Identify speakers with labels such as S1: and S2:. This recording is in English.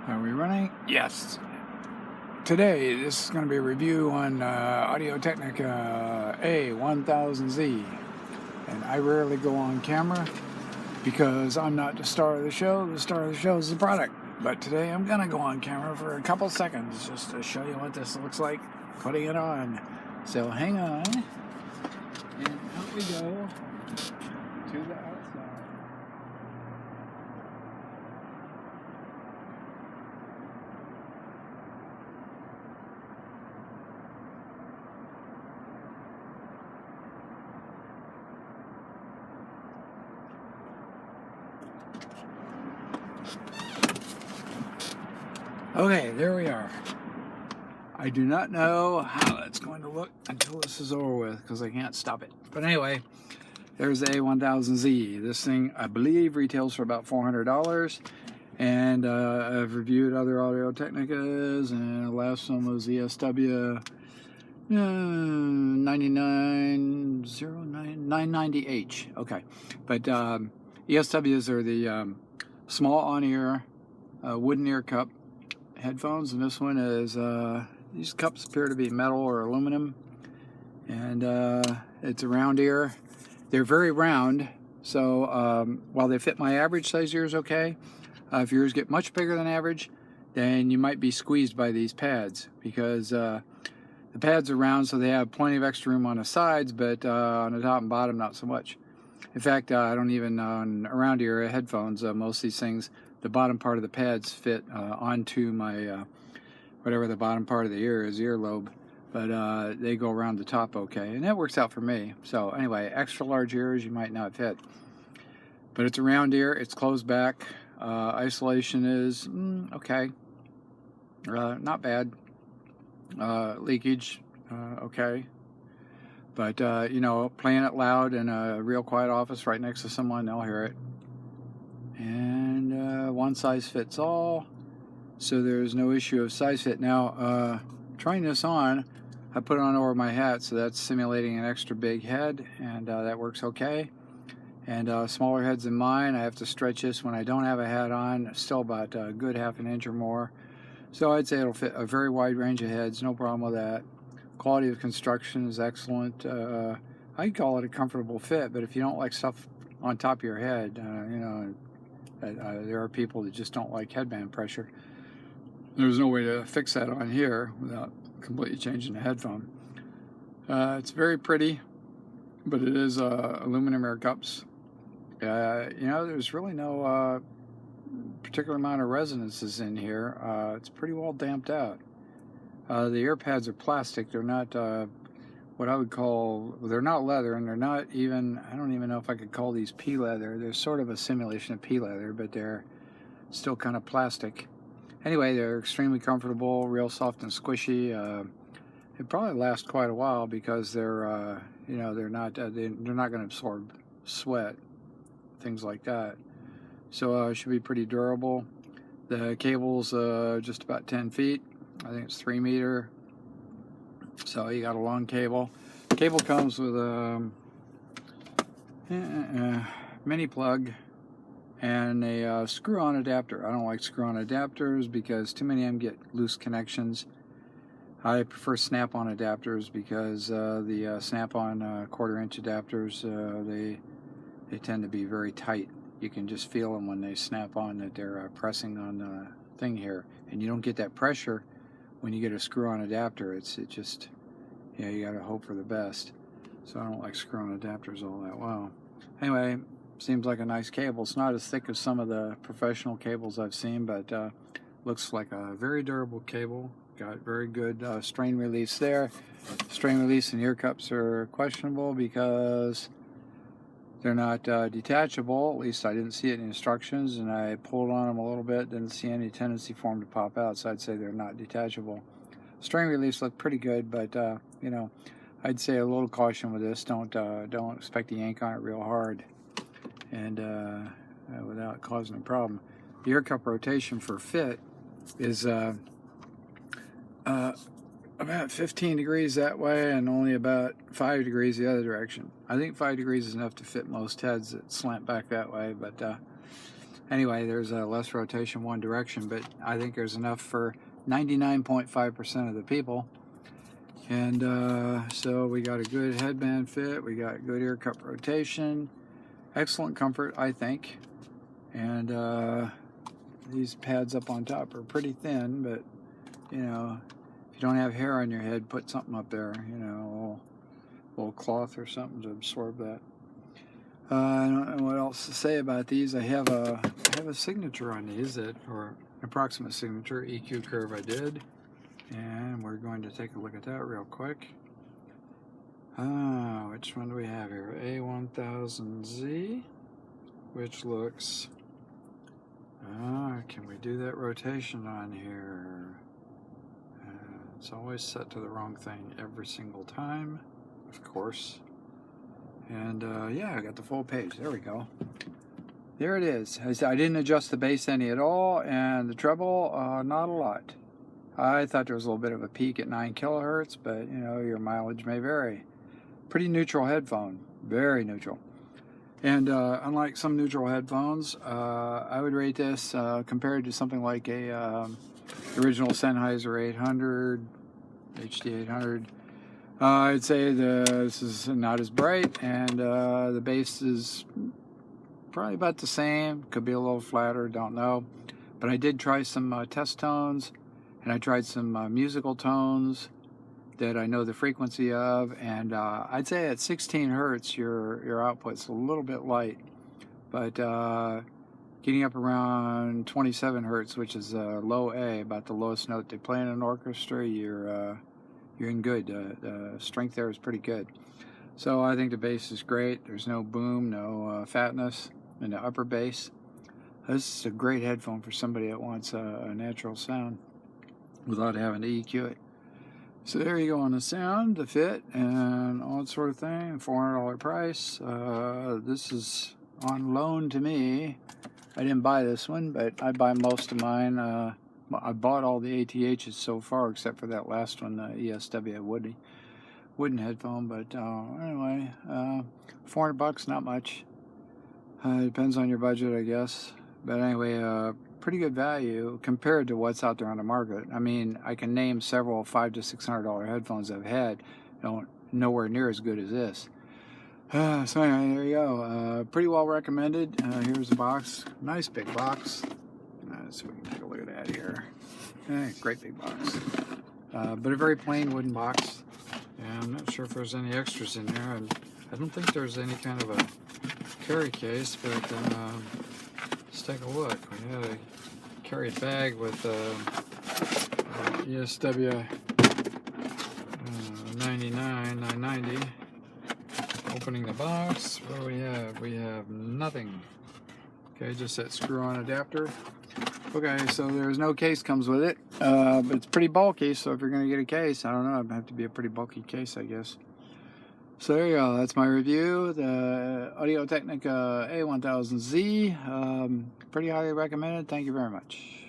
S1: Are we running? Yes. Today, this is going to be a review on Audio-Technica A1000z. And I rarely go on camera because I'm not the star of the show. The star of the show is the product. But today I'm going to go on camera for a couple seconds just to show you what this looks like putting it on. So hang on. And out we go to the outside. Okay, there we are. I do not know how it's going to look until this is over with because I can't stop it. But anyway, there's the A1000Z. This thing, I believe, retails for about $400. And I've reviewed other Audio-Technicas, and the last one was ESW 990H. Okay, but ESWs are the small on-ear wooden ear cup headphones, and this one is these cups appear to be metal or aluminum, and it's a round ear. They're very round, so while they fit my average size ears okay, if yours get much bigger than average, then you might be squeezed by these pads, because the pads are round, so they have plenty of extra room on the sides, but on the top and bottom not so much. In fact, I don't even on around ear headphones, most of these things, the bottom part of the pads fit onto my whatever the bottom part of the ear is, earlobe, but they go around the top okay, and that works out for me. So anyway, extra large ears you might not fit, but it's a round ear, it's closed back, isolation is okay, not bad, leakage okay, but you know, playing it loud in a real quiet office right next to someone, they'll hear it. And one size fits all, so there's no issue of size fit. Now, trying this on, I put it on over my hat, so that's simulating an extra big head, and that works okay. And smaller heads than mine, I have to stretch this when I don't have a hat on, still about a good half an inch or more. So I'd say it'll fit a very wide range of heads, no problem with that. Quality of construction is excellent. I'd call it a comfortable fit, but if you don't like stuff on top of your head, you know, there are people that just don't like headband pressure. There's no way to fix that on here without completely changing the headphone. It's very pretty, but it is aluminum ear cups. You know, there's really no particular amount of resonances in here. It's pretty well damped out. The ear pads are plastic. They're not what I would call, they're not leather, and they're not even, I don't even know if I could call these pea leather. They're sort of a simulation of pea leather, but they're still kind of plastic. Anyway, they're extremely comfortable, real soft and squishy. It probably lasts quite a while because they're, you know, they're not going to absorb sweat, things like that. So it should be pretty durable. The cable's just about 10 feet. I think it's 3 meter. So you got a long cable. Cable comes with a mini plug and a screw-on adapter. I don't like screw-on adapters because too many of them get loose connections. I prefer snap-on adapters because the snap-on 1/4 inch adapters, they tend to be very tight. You can just feel them when they snap on, that they're pressing on the thing here, and you don't get that pressure when you get a screw-on adapter. It just, yeah, you gotta hope for the best. So I don't like screw-on adapters all that well. Anyway, seems like a nice cable. It's not as thick as some of the professional cables I've seen, but looks like a very durable cable. Got very good strain release there. Strain release in ear cups are questionable because they're not detachable. At least I didn't see it in instructions, and I pulled on them a little bit, didn't see any tendency for them to pop out, so I'd say they're not detachable. Strain release looked pretty good, but you know, I'd say a little caution with this. Don't expect to yank on it real hard, and without causing a problem. The ear cup rotation for fit is about 15 degrees that way and only about 5 degrees the other direction. I think 5 degrees is enough to fit most heads that slant back that way, but Anyway, there's less rotation one direction, but I think there's enough for 99.5% of the people. And so we got a good headband fit, we got good ear cup rotation, excellent comfort, I think. And these pads up on top are pretty thin, but you know, if you don't have hair on your head, put something up there, you know, a little cloth or something to absorb that. I don't know what else to say about these. I have a signature on these, or an approximate signature, EQ curve I did. And we're going to take a look at that real quick. Which one do we have here? A1000Z, which looks... can we do that rotation on here? It's always set to the wrong thing every single time, of course. And yeah, I got the full page. There we go. There it is. I didn't adjust the bass any at all, and the treble, not a lot. I thought there was a little bit of a peak at 9 kilohertz, but you know, your mileage may vary. Pretty neutral headphone, very neutral. And unlike some neutral headphones, I would rate this compared to something like a original Sennheiser 800, HD 800. I'd say this is not as bright, and the bass is probably about the same. Could be a little flatter, don't know. But I did try some test tones, and I tried some musical tones that I know the frequency of, and I'd say at 16 hertz your output's a little bit light, but getting up around 27 hertz, which is low A, about the lowest note they play in an orchestra, you're in good. The strength there is pretty good. So I think the bass is great. There's no boom, no fatness in the upper bass. This is a great headphone for somebody that wants a natural sound without having to EQ it. So there you go on the sound, the fit, and all that sort of thing. $400 price. This is on loan to me. I didn't buy this one, but I buy most of mine. I bought all the ATHs so far, except for that last one, the ESW wooden headphone. But anyway, $400, not much. Depends on your budget, I guess. But anyway, pretty good value compared to what's out there on the market. I mean, I can name several $500 to $600 headphones I've had, nowhere near as good as this. So anyway, there you go. Pretty well recommended. Here's the box. Nice big box. So we can take a look at that here. Great big box. But a very plain wooden box. And I'm not sure if there's any extras in there. I don't think there's any kind of a carry case, but let's take a look. We had a carry bag with ESW 990. Opening the box, what do we have? We have nothing. Okay, just that screw-on adapter. Okay, so there's no case comes with it, but it's pretty bulky, so if you're going to get a case, I don't know, it'd have to be a pretty bulky case, I guess. So there you go, that's my review, the Audio-Technica A1000Z. Pretty highly recommended. Thank you very much.